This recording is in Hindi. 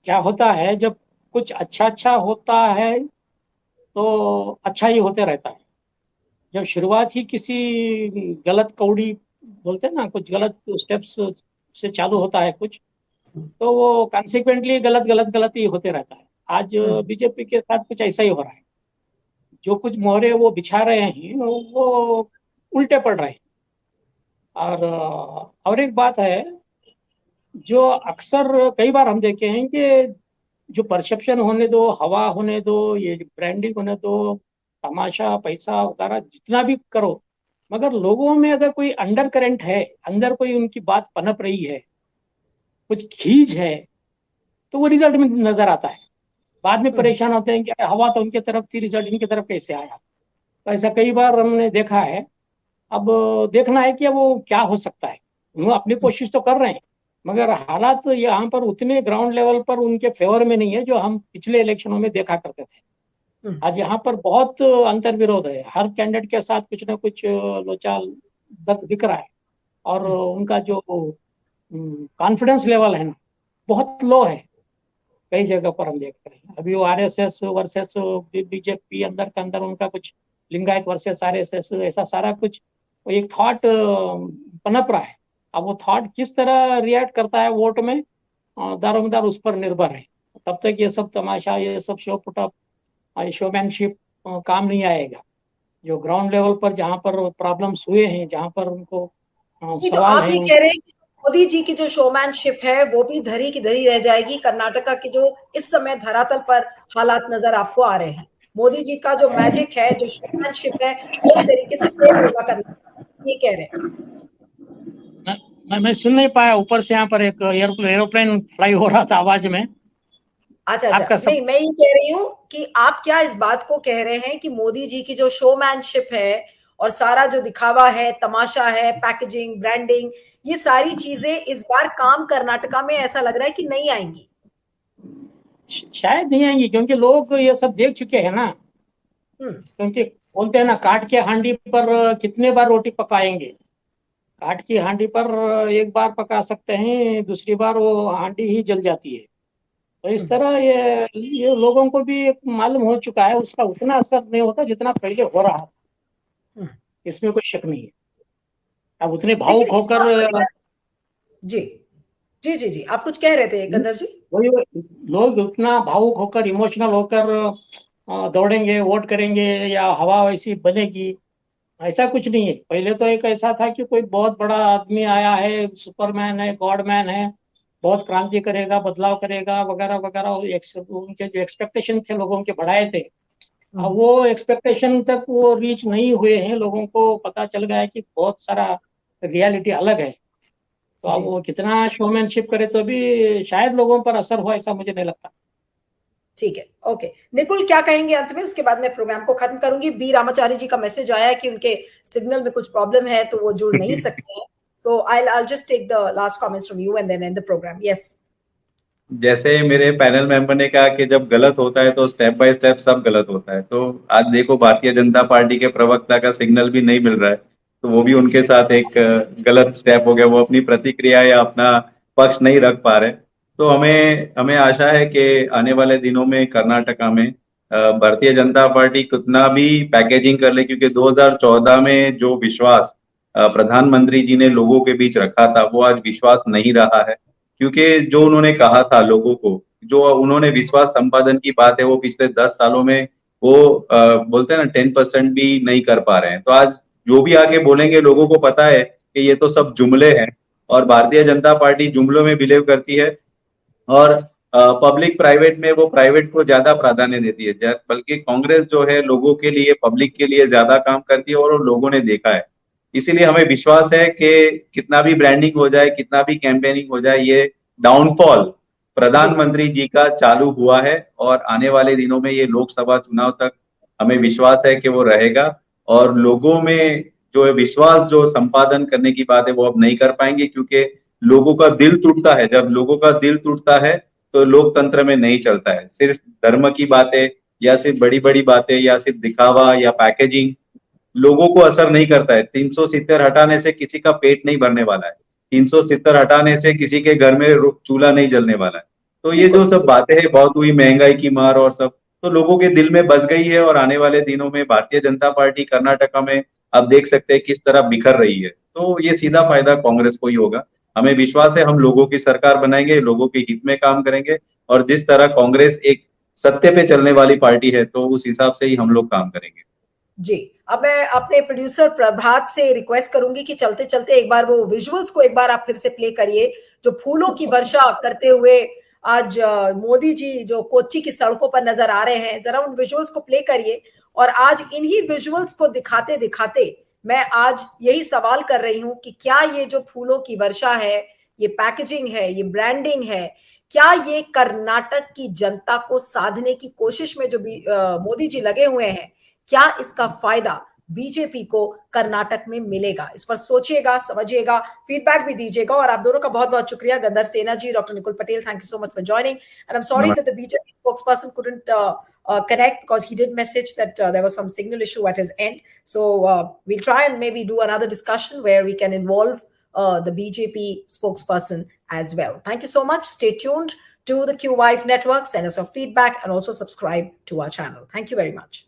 क्या होता है जब कुछ अच्छा अच्छा होता है तो अच्छा ही होते रहता है। जब शुरुआत ही किसी गलत कौड़ी बोलते हैं ना, कुछ गलत स्टेप्स से चालू होता है कुछ, तो वो कॉन्सिक्वेंटली गलत गलत गलत ही होते रहता है। आज हम्म। बीजेपी के साथ कुछ ऐसा ही हो रहा है। जो कुछ मोहरे वो बिछा रहे हैं वो उल्टे पड़ रहे हैं। और एक बात है, जो अक्सर कई बार हम देखे हैं कि जो परसेप्शन होने दो, हवा होने दो, ये ब्रांडिंग होने दो, तमाशा पैसा वगैरह जितना भी करो, मगर लोगों में अगर कोई अंडर करंट है, अंदर कोई उनकी बात पनप रही है, कुछ खींच है, तो वो रिजल्ट में नजर आता है। बाद में हम्म। परेशान होते हैं कि अरे हवा तो उनके तरफ थी, रिजल्ट इनकी तरफ कैसे आया। तो ऐसा कई बार हमने देखा है। अब देखना है कि अब वो क्या हो सकता है। वो अपनी कोशिश तो कर रहे हैं, मगर हालात यहाँ पर उतने ग्राउंड लेवल पर उनके फेवर में नहीं है जो हम पिछले इलेक्शनों में देखा करते थे। हम्म। आज यहाँ पर बहुत अंतर विरोध है, हर कैंडिडेट के साथ कुछ ना कुछ लोचा दिख रहा है। और हम्म। उनका जो कॉन्फिडेंस लेवल है ना, बहुत लो है। कई जगह पर हम देख रहे हैं अभी वो आरएसएस वर्सेस बीजेपी, अंदर के अंदर उनका कुछ लिंगायत वर्सेस आरएसएस, ऐसा सारा कुछ वो एक थॉट पनप रहा है। अब वो थॉट किस तरह रिएक्ट करता है वोट में, दारोमदार उस पर निर्भर है। तब तक ये सब तमाशा, ये सब शो पुटअप, शोमैनशिप काम नहीं आएगा। जो ग्राउंड लेवल पर जहाँ पर प्रॉब्लम्स हुए हैं, जहाँ पर उनको नहीं, तो सवाल आप हैं ये कह रहे हैं कि मोदी जी की जो शोमैनशिप है वो भी धरी की धरी रह जाएगी। कर्नाटका के जो इस समय धरातल पर हालात नजर आपको आ रहे हैं, मोदी जी का जो मैजिक है, जो शोमैनशिप है, पूरी तरीके से फेल होगा कर्नाटक, ये कह रहे हैं। मैं मैं सुन नहीं पाया, ऊपर से यहाँ पर एक एरोप्लेन फ्लाई हो रहा था आवाज में। अच्छा, अच्छा। आपका सब नहीं, मैं ये कह रही हूँ कि आप क्या इस बात को कह रहे हैं कि मोदी जी की जो शोमैनशिप है और सारा जो दिखावा है, तमाशा है, पैकेजिंग, ब्रांडिंग, ये सारी चीजें इस बार काम कर्नाटका में ऐसा लग रहा है कि नहीं आएंगी? शायद नहीं आएंगी, क्योंकि लोग ये सब देख चुके हैं ना। हुँ। क्योंकि बोलते हैं ना, काट के हांडी पर कितने बार रोटी पकाएंगे। काट की हांडी पर एक बार पका सकते हैं, दूसरी बार वो हांडी ही जल जाती है। तो हुँ। इस तरह ये लोगों को भी एक मालूम हो चुका है, उसका उतना असर नहीं होता जितना पहले हो रहा था। हुँ। इसमें कोई शक नहीं है। अब उतने लेकिन भावुक इसका होकर असर। जी। जी, जी, जी। आप कुछ कह रहे थे गंधर्व जी? वही वही, लोग उतना भावुक होकर, इमोशनल होकर दौड़ेंगे, वोट करेंगे, या हवा वैसी बनेगी, ऐसा कुछ नहीं है। पहले तो एक ऐसा था कि कोई बहुत बड़ा आदमी आया है, सुपरमैन है, गॉडमैन है, बहुत क्रांति करेगा, बदलाव करेगा वगैरह वगैरह। उनके जो एक्सपेक्टेशन थे लोगों के बढ़ाए थे, हुँ। अब वो एक्सपेक्टेशन तक वो रीच नहीं हुए हैं। लोगों को पता चल गया है कि बहुत सारा रियलिटी अलग है। तो अब जी। वो कितना शोमैनशिप करे तो भी शायद लोगों पर असर हो, ऐसा मुझे नहीं लगता। ठीक है, ओके। निकुल, क्या कहेंगे अंत में? उसके बाद मैं प्रोग्राम को खत्म करूँगी। बी रामाचारी जी का मैसेज आया है कि उनके सिग्नल में कुछ प्रॉब्लम है, तो वो जुड़ नहीं सकते हैं। So I'll just take the last comments from you and then end the program. Yes. जैसे मेरे पैनल मेंबर ने कहा कि जब गलत होता है तो स्टेप बाय स्टेप सब गलत होता है, तो आज देखो भारतीय जनता पार्टी के प्रवक्ता का सिग्नल भी नहीं मिल रहा है, तो वो भी उनके साथ एक गलत स्टेप हो गया। वो अपनी प्रतिक्रिया या अपना पक्ष नहीं रख पा रहे। तो हमें हमें आशा है कि आने वाले दिनों में कर्नाटका में भारतीय जनता पार्टी कितना भी पैकेजिंग कर ले, क्योंकि 2014 में जो विश्वास प्रधानमंत्री जी ने लोगों के बीच रखा था वो आज विश्वास नहीं रहा है। क्योंकि जो उन्होंने कहा था लोगों को, जो उन्होंने विश्वास संपादन की बात है वो पिछले 10 सालों में वो बोलते हैं ना 10% भी नहीं कर पा रहे हैं। तो आज जो भी आगे बोलेंगे लोगों को पता है कि ये तो सब जुमले हैं, और भारतीय जनता पार्टी जुमलों में बिलीव करती है। और पब्लिक प्राइवेट में वो प्राइवेट को ज्यादा प्राधान्य देती है, बल्कि कांग्रेस जो है लोगों के लिए, पब्लिक के लिए ज्यादा काम करती है, और वो लोगों ने देखा है। इसीलिए हमें विश्वास है कि कितना भी ब्रांडिंग हो जाए, कितना भी कैंपेनिंग हो जाए, ये डाउनफॉल जी। प्रधानमंत्री जी का चालू हुआ है, और आने वाले दिनों में ये लोकसभा चुनाव तक हमें विश्वास है कि वो रहेगा। और लोगों में जो है विश्वास, जो संपादन करने की बात है वो अब नहीं कर पाएंगे, क्योंकि लोगों का दिल टूटता है। जब लोगों का दिल टूटता है तो लोकतंत्र में नहीं चलता है। सिर्फ धर्म की बातें या सिर्फ बड़ी बड़ी बातें या सिर्फ दिखावा या पैकेजिंग लोगों को असर नहीं करता है। 370 हटाने से किसी का पेट नहीं भरने वाला है। 370 हटाने से किसी के घर में चूल्हा नहीं जलने वाला है। तो ये जो सब बातें हैं, बहुत हुई महंगाई की मार और सब, तो लोगों के दिल में बस गई है। और आने वाले दिनों में भारतीय जनता पार्टी कर्नाटका में आप देख सकते हैं किस तरह बिखर रही है। तो ये सीधा फायदा कांग्रेस को ही होगा। हमें विश्वास है हम लोगों की सरकार बनाएंगे, लोगों के हित में काम करेंगे, और जिस तरह कांग्रेस एक सत्ते पे चलने वाली पार्टी है, तो उस हिसाब से ही हम लोग काम करेंगे। जी, अब मैं अपने प्रोड्यूसर प्रभात से रिक्वेस्ट करूंगी कि चलते चलते एक बार वो विजुअल्स को एक बार आप फिर से प्ले करिए, जो फूलों की वर्षा करते हुए आज मोदी जी जो कोच्चि की सड़कों पर नजर आ रहे हैं, जरा उन विजुअल्स को प्ले करिए। और आज इन्हीं विजुअल्स को दिखाते दिखाते मैं आज यही सवाल कर रही हूं कि क्या ये जो फूलों की वर्षा है, ये पैकेजिंग है, ये ब्रांडिंग है, क्या ये कर्नाटक की जनता को साधने की कोशिश में जो मोदी जी लगे हुए हैं, क्या इसका फायदा बीजेपी को कर्नाटक में मिलेगा? इस पर सोचिएगा, समझिएगा, फीडबैक भी दीजिएगा। और आप दोनों का बहुत बहुत शुक्रिया, Gandharv Sena ji, doctor Nikul Patel, thank you so much for joining. And I am sorry that the BJP spokesperson couldn't connect because he did message that there was some signal issue at his end. So we'll try and maybe do another discussion where we can involve the BJP spokesperson as well. Thank you so much. Stay tuned to the QYF network. Send us your feedback and also subscribe to our channel. Thank you very much.